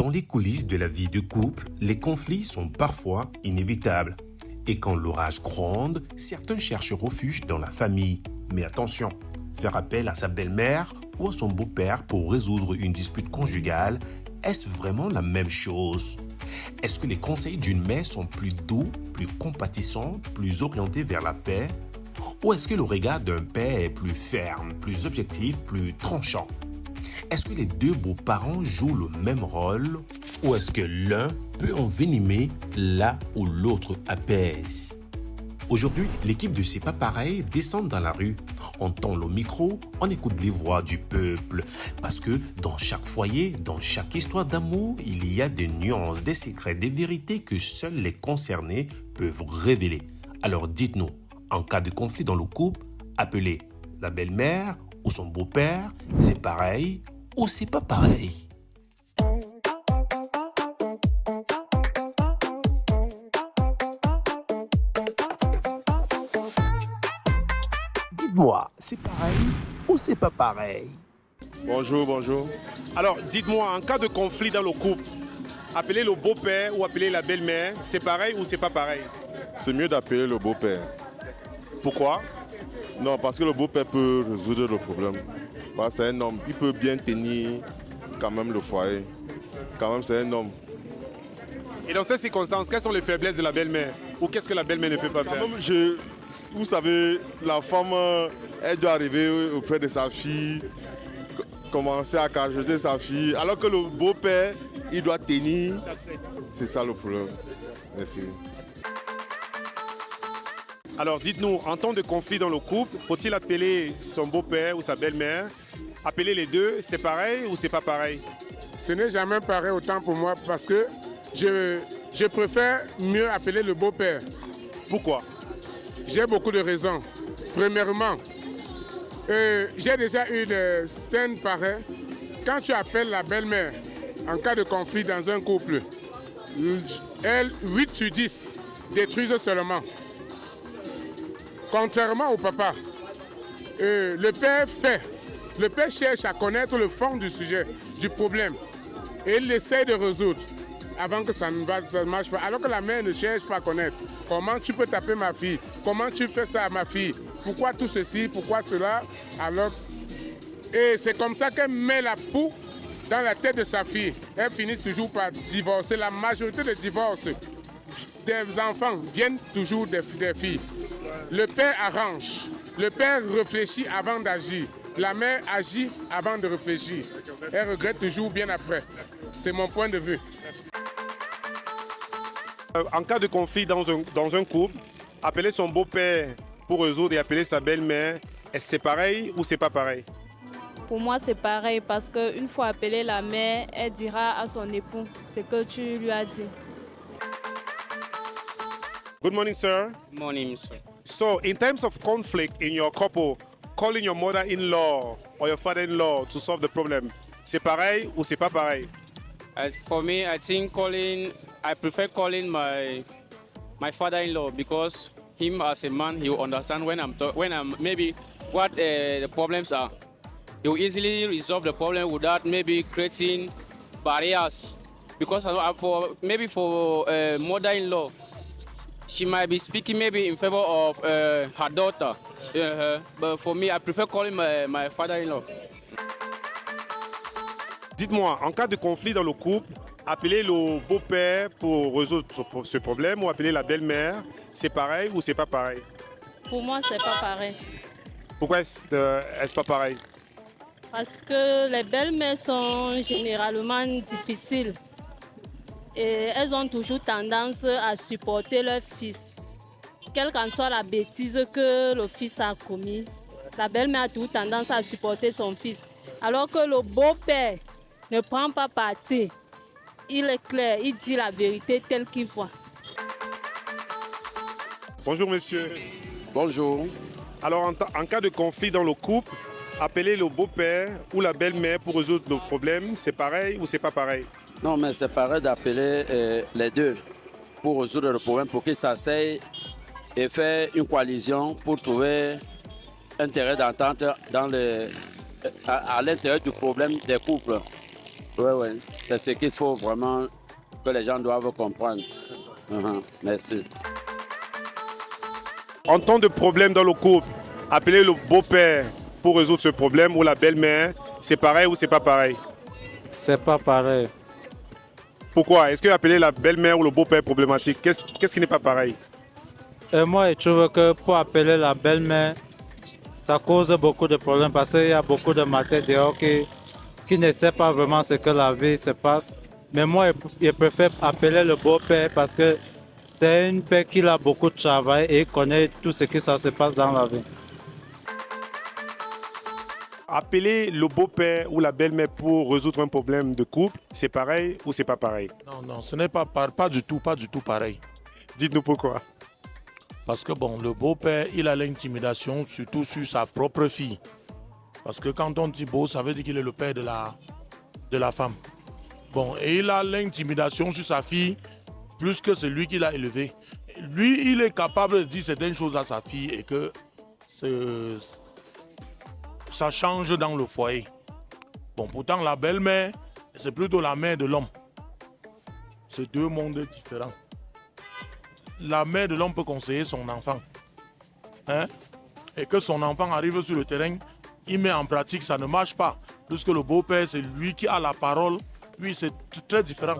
Dans les coulisses de la vie de couple, les conflits sont parfois inévitables. Et quand l'orage gronde, certains cherchent refuge dans la famille. Mais attention, faire appel à sa belle-mère ou à son beau-père pour résoudre une dispute conjugale, est-ce vraiment la même chose? Est-ce que les conseils d'une mère sont plus doux, plus compatissants, plus orientés vers la paix? Ou est-ce que le regard d'un père est plus ferme, plus objectif, plus tranchant? Est-ce que les deux beaux-parents jouent le même rôle? Ou est-ce que l'un peut envenimer là où l'autre apaise? Aujourd'hui, l'équipe de C'est pas pareil descend dans la rue. On tend le micro, on écoute les voix du peuple. Parce que dans chaque foyer, dans chaque histoire d'amour, il y a des nuances, des secrets, des vérités que seuls les concernés peuvent révéler. Alors dites-nous, en cas de conflit dans le couple, appelez la belle-mère ou son beau-père, c'est pareil ou c'est pas pareil? Dites-moi, c'est pareil ou c'est pas pareil? Bonjour, bonjour. Alors, dites-moi, en cas de conflit dans le couple, appeler le beau-père ou appeler la belle-mère, c'est pareil ou c'est pas pareil? C'est mieux d'appeler le beau-père. Pourquoi? Non, parce que le beau-père peut résoudre le problème. Parce que c'est un homme, il peut bien tenir quand même le foyer. Quand même, c'est un homme. Et dans ces circonstances, quelles sont les faiblesses de la belle-mère? Ou qu'est-ce que la belle-mère ne peut pas faire? Quand même, vous savez, la femme, elle doit arriver auprès de sa fille, commencer à cajoter sa fille, alors que le beau-père, il doit tenir. C'est ça le problème. Merci. Alors, dites-nous, en temps de conflit dans le couple, faut-il appeler son beau-père ou sa belle-mère? Appeler les deux, c'est pareil ou c'est pas pareil? Ce n'est jamais pareil autant pour moi parce que je préfère mieux appeler le beau-père. Pourquoi? J'ai beaucoup de raisons. Premièrement, j'ai déjà eu des scènes pareilles. Quand tu appelles la belle-mère en cas de conflit dans un couple, elle, 8 sur 10 détruisent seulement. Contrairement au papa, le père cherche à connaître le fond du sujet, du problème, et il essaie de résoudre avant que ça ne marche pas. Alors que la mère ne cherche pas à connaître. Comment tu peux taper ma fille? Comment tu fais ça à ma fille? Pourquoi tout ceci? Pourquoi cela? Alors, et c'est comme ça qu'elle met la poux dans la tête de sa fille. Elle finit toujours par divorcer. La majorité des divorces des enfants viennent toujours des filles. Le père arrange. Le père réfléchit avant d'agir. La mère agit avant de réfléchir. Elle regrette toujours bien après. C'est mon point de vue. En cas de conflit dans un couple, appeler son beau-père pour résoudre et appeler sa belle-mère, est-ce que c'est pareil ou c'est pas pareil? Pour moi, c'est pareil parce qu'une fois appelée la mère, elle dira à son époux ce que tu lui as dit. Good morning, sir. Good morning, sir. So, in terms of conflict in your couple, calling your mother-in-law or your father-in-law to solve the problem, c'est pareil ou c'est pas pareil? For me, I prefer calling my father-in-law because him as a man, he will understand when I'm maybe what the problems are. He will easily resolve the problem without maybe creating barriers. Because for mother-in-law, she might be speaking maybe in favor of her daughter. But for me, I prefer calling my father-in-law. Dites-moi, en cas de conflit dans le couple, appeler le beau-père pour résoudre ce problème ou appeler la belle-mère, c'est pareil ou c'est pas pareil? Pour moi, c'est pas pareil. Pourquoi est-ce pas pareil? Parce que les belles-mères sont généralement difficiles. Et elles ont toujours tendance à supporter leur fils. Quelle qu'en soit la bêtise que le fils a commis, la belle-mère a toujours tendance à supporter son fils. Alors que le beau-père ne prend pas parti. Il est clair, il dit la vérité telle qu'il voit. Bonjour monsieur. Bonjour. Alors en cas de conflit dans le couple, appeler le beau-père ou la belle-mère pour résoudre le problème, c'est pareil ou c'est pas pareil? Non, mais c'est pareil d'appeler les deux pour résoudre le problème, pour qu'ils s'asseyent et faire une coalition pour trouver un terrain d'entente à l'intérieur du problème des couples. Oui, oui. C'est ce qu'il faut vraiment que les gens doivent comprendre. Merci. En temps de problème dans le couple, appeler le beau-père pour résoudre ce problème ou la belle-mère, c'est pareil ou c'est pas pareil? C'est pas pareil. Pourquoi? Est-ce que appeler la belle-mère ou le beau-père est problématique? Qu'est-ce qui n'est pas pareil? Et moi, je trouve que pour appeler la belle-mère, ça cause beaucoup de problèmes parce qu'il y a beaucoup de matins dehors qui ne savent pas vraiment ce que la vie se passe. Mais moi, je préfère appeler le beau-père parce que c'est un père qui a beaucoup de travail et connaît tout ce qui se passe dans la vie. Appeler le beau-père ou la belle-mère pour résoudre un problème de couple, c'est pareil ou c'est pas pareil? Non, ce n'est pas du tout pareil. Dites-nous pourquoi. Parce que bon, le beau-père, il a l'intimidation surtout sur sa propre fille. Parce que quand on dit beau, ça veut dire qu'il est le père de la femme. Bon, et il a l'intimidation sur sa fille plus que celui qui l'a élevé. Lui, il est capable de dire certaines choses à sa fille et que ça change dans le foyer. Bon, pourtant, la belle-mère, c'est plutôt la mère de l'homme. C'est deux mondes différents. La mère de l'homme peut conseiller son enfant. Et que son enfant arrive sur le terrain, il met en pratique, ça ne marche pas. Puisque le beau-père, c'est lui qui a la parole. Lui, c'est très différent.